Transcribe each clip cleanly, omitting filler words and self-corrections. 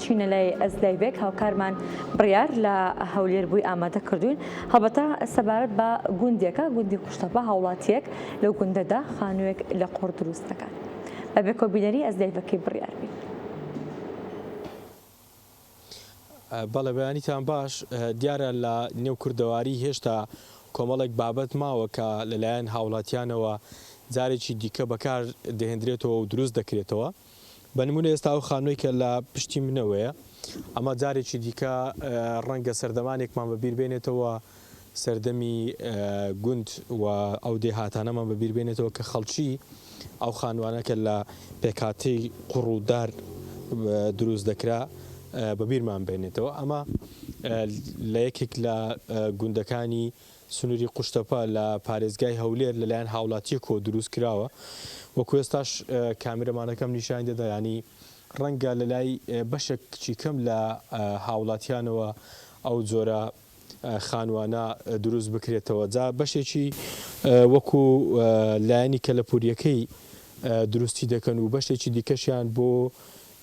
چینە لای ئەزلایبێک هاوکارمان بڕیار لە هەولێربووی ئامادە کردوین هەڵبەتە سەبارەت بە گوندێکە گوندی قوشتەپە هاوڵاتیەک لەو گوندەدا خانوویەک لە قوڕ دروست دەکات بەبێ کۆبینەری ئەزلایبەکەی بڕیار بین. بەڵێ بەیانیتان باش دیارە لە نێو کوردەواری هێشتا کۆمەڵێک بابەت ماوە کە لەلایەن هاوڵاتیانەوە جارێکی دیکە بەکار دەهێنرێتەوە و دروست دەکرێتەوە بە نمونە ئێستا ئەو خانووی کە لە پشتی منەوەیە ئەمە جارێکی دیکە ڕەنگە سەردەمانێکمان بەبیر بێنێتەوە سەردەمی گوند و ئەو دێهاتانەمان بەبیر بێنێتەوە کە خەڵکی ئەو خانوانەکە لە پێکهاتەی قوڕ و دار دروست دەکرا بەبیرمان بێنێتەوە ئەمە لە یەکێک لە گوندەکانی سنووری قوشتەپە لە پارێزگای هەولێر لەلایەن هاوڵاتیەکەوە دروست کراوە وەکو ئێستاش کامێرەمانەکەم نیشان دەدا ینی ڕەنگە لە لای بەشێکی کەم لە هاوڵاتیانەوە ئەو جۆرە خانوانە دروست بکرێتەوە جا بەشێکی وەکو لایەنی کەلەپوریەکەی دروستی دەکەن و بەشێکی دیکەشیان بۆ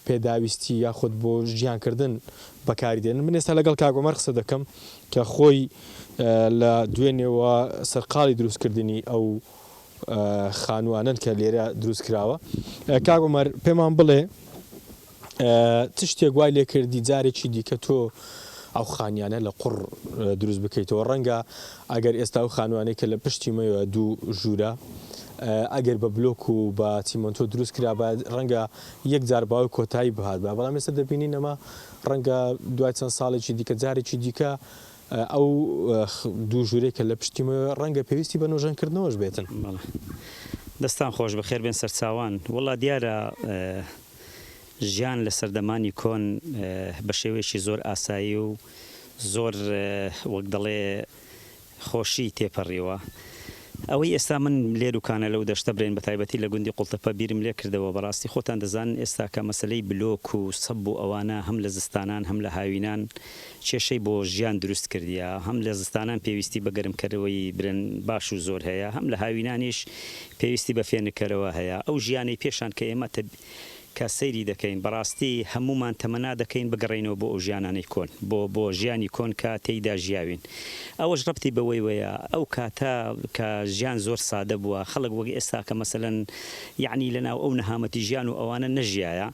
پێداویستی یاخود بۆ ژیانکردن بەکاریدێنن من ئێستا لەگەڵ کاگۆمەر قسە دەکەم کە خۆی لە دوێنێەوە سەرقاڵی دروستکردنی ئەو خانوانن کە لێرە دروست کراوە کاگۆمەر پێمان بڵێ چ شتێک وای لێ کردی جارێکی دیکە تۆ ئەو خانیانە لە قوڕ دروست بکەیتەوە ڕەنگە ئەگەر ئێستا ئەو خانوانەی کە لە پشتی مەوە دوو ژوورە ئەگەر بە بلۆک و بە چیمەنتۆ دروست کرا ڕەنگە یەک جار باوی کۆتایی بهات بە بەڵام ئێستا دەبینین ئەمە ڕەنگە دوای چەند ساڵێکی دیکە جارێکی دیکە ئەو دوو ژوورێکە لە پشتیمەوە ڕەنگە پێویستی بە نۆژەنکردنەوەش بێتن. دەستان خۆش بەخێر بێن سەرچاوان وڵا دیارە ژیان لە سەردەمانی کۆن بە شێوەیەکی زۆر ئاسایی و زۆر وەک دەڵێ خۆشی تێپەڕیەوە ئەوەی ئێستا من لێروکانە لەو دەشتە برێن بە تایبەتی لە گوندی قوڵتەپە بیرم لێ کردەوە بەڕاستی خۆتان دەزان ئێستا کە مەسلەی بلۆک و سەب و ئەوانە هەم لە زستانان هەم لە هاوینان کێشەی بۆ ژیان دروست کردیە هەم لە زستانان پێویستی بە گەرمکەرەوەی برن باش و زۆر هەیە هەم لە هاوینانیش پێویستی بە فێنکەرەوە هەیە ئەو ژیانی پێشان کە ئێمە کە سەیری دەکەین بەڕاستی هەمومان تەمەنا دەکەین بگەڕێنەوە بۆ ئەو ژیانانەی کۆن بۆ ژیانی کۆن کە تێیدا ژیاوین ئەوەش ڕەبتی بەوەی وەیە ئەو کاتە کە ژیان زۆر سادە بووە خەڵک وەک ئێستا کە مەسەلەن یعنی لەناو ئەو نەهامەتی ژیان و ئەوانە نەژیایە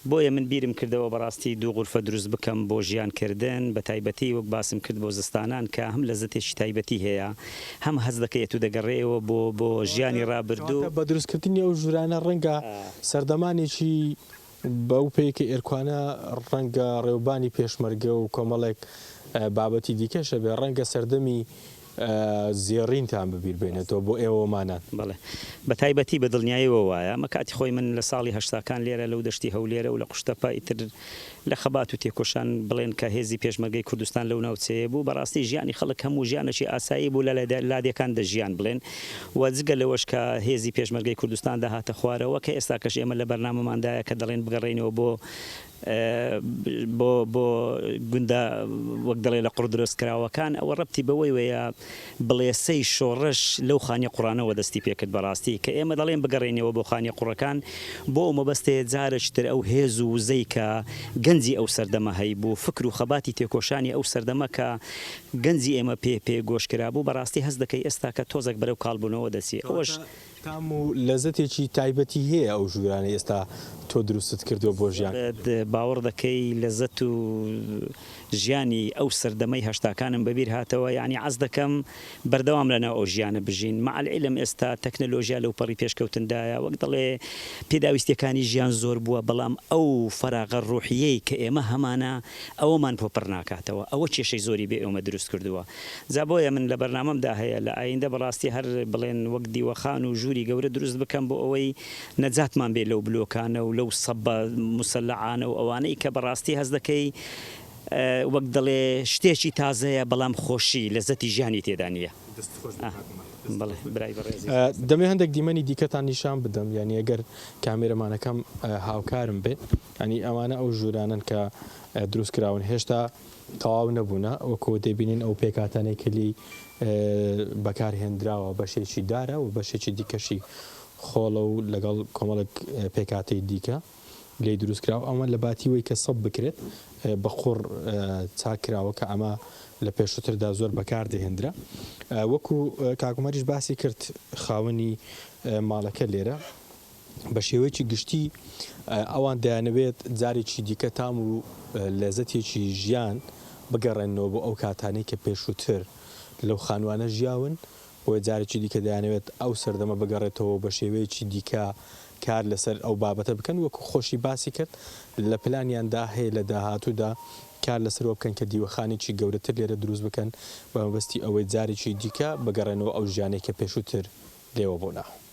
بۆیە من بیرم کردەوە بەڕاستی دوو غورفە دروست بکەم بۆ ژیانکردن بە تایبەتی وەک باسم کرد بۆ زستانان کە هەم لە زەتێکی تایبەتی هەیە هەم هەز دەکەیت و دەگەڕێەوە بۆ ژیانی ڕابردوو بە دروستکردنی ئەو ژورانە ڕەنگە سەردەمانێکی بەو پێیکە ئێرکوانە ڕەنگە ڕێوبانی پێشمەرگە و کۆمەڵێک بابەتی دیکەشە بێ ڕەنگە سەردەمی زێڕینتان ببیر بێنێتەوە بۆ ئێوەمانان بڵێ بە تایبەتی بە دڵنیاییەوە وایە مە کاتی خۆی من لە ساڵی هەشتاکان لێرە لەو دەشتی هەولێرە و لە قوشتەپە ئیتر لە خەبات و تێکۆشان بڵێن کە هێزی پێشمەرگەی کوردستان لەو ناوچەیە بوو بەڕاستی ژیانی خەڵک هەموو ژیانەی ئاسایی بوو لە لادەکان دەژیان بڵێن وەجگە لەوەش کە هێزی پێشمەرگەی کوردستان داهاتە خوارەوە کە ئێستا کەش ئێمە لە بەرنامەماندایە کە دەڵێن بگەڕێنەوە بۆ گوندە وەک دەڵێ لە قوڕ دروست کراوەکان ئەوە ڕەبتی بەوەی وەیە بڵێسەی شۆڕش لەو خانیە قوڕانەوە دەستی پێکرد بەڕاستی کە ئێمە دەڵێن بگەڕێنەوە بۆ خانیە قوڕەکان بۆ ئەو مەبەستەیە جارشتر ئەو هێز و وزەی کە گەنجی ئەو سەردەمە هەی بوو فکر و خەباتی تێکۆشانی ئەو سەردەمە کە گەنجی ئێمە پێ گۆشکرا بوو بەڕاستی هەست دەکەی ئێستا کە تۆزێک بەرەو کاڵبوونەوە دەچێت ئەوەش تام و لەزەتێکی تایبەتی هەیە ئەو ژوورانە ئێستا تۆ دروستت کردووە بۆ ژیان باوەڕ دەکەی لەزەت و ژیانی ئەو سەردەمەی هەشتاکانم بەبیر هاتەوە یعنی عەز دەکەم بەردەوام لەناو ئەو ژیانە بژین مع العلم ئێستا تەکنەلۆژیا لەو پەڕی پێشکەوتندایە وەک دەڵێ پێداویستیەکانی ژیان زۆر بووە بەڵام ئەو فەراغە ڕوحیەی کە ئێمە هەمانە ئەوەمان پۆپڕ ناکاتەوە ئەوە کێشەی زۆری بێ ئێمە دروست کردووە جا بۆیە من لە بەرنامەمدا هەیە لە ئایندە بەڕاستی هەر بڵێن وەک دیوەخان و ژووری گەورە دروست بکەم بۆ ئەوەی نەجاتمان بێ لەو بلۆکانە و لەو سەبە مسلعانە و ئەوانەی کە بەڕاستی هەز دەکەی وەک دەڵێ شتێکی تازەیە بەڵام خۆشی لەزەتی ژیانی تێدا نییە دەمێ هەندێک دیمەنی دیکەتان نیشان بدەم یعنی ئەگەر کامێرەمانەکەم هاوکارم بێت ئەنی ئەوانە ئەو ژوورانن کە دروست کراون هێشتا تەواو نەبوونە وەکۆ دەبینین ئەو پێکاتانەی کلی بەکارهێنراوە بەشێکی دارە و بەشێکی دیکەشی خۆڵە و لەگەڵ کۆمەڵک پێکاتی دیکە لی دروستکراوە ئەمە لە باتیەوەی کە سەب بکرێت بە قوڕ چاکراوە کە ئەمە لە پێشووتردا زۆر بەکار دەهێنرا وەکو کاکومەریش باسی کرد خاوەنی ماڵەکە لێرە بە شێوەیەکی گشتی ئەوان دەیانەوێت جارێکی دیکە تام و لەزەتێکی ژیان بگەڕێنەوە بۆ ئەو کاتانەی کە پێشووتر لەو خانوانە ژیاون بۆ جارێکی دیکە دەیانەوێت ئەو سەردەمە بگەڕێتەوە بە شێوەیەکی دیکە کار لەسەر ئەو بابەتە بکەن وەکو خۆشی باسی کرد لە پلانیاندا هەیە لە داهاتوودا کار لەسەرەوە بکەن کە دیوەخانێکی گەورەتر لێرە دروست بکەن بە مەبەستی ئەوەی جارێکی دیکە بگەڕێنەوە ئەو ژیانێک کە پێشووتر لێوە بۆ ناو.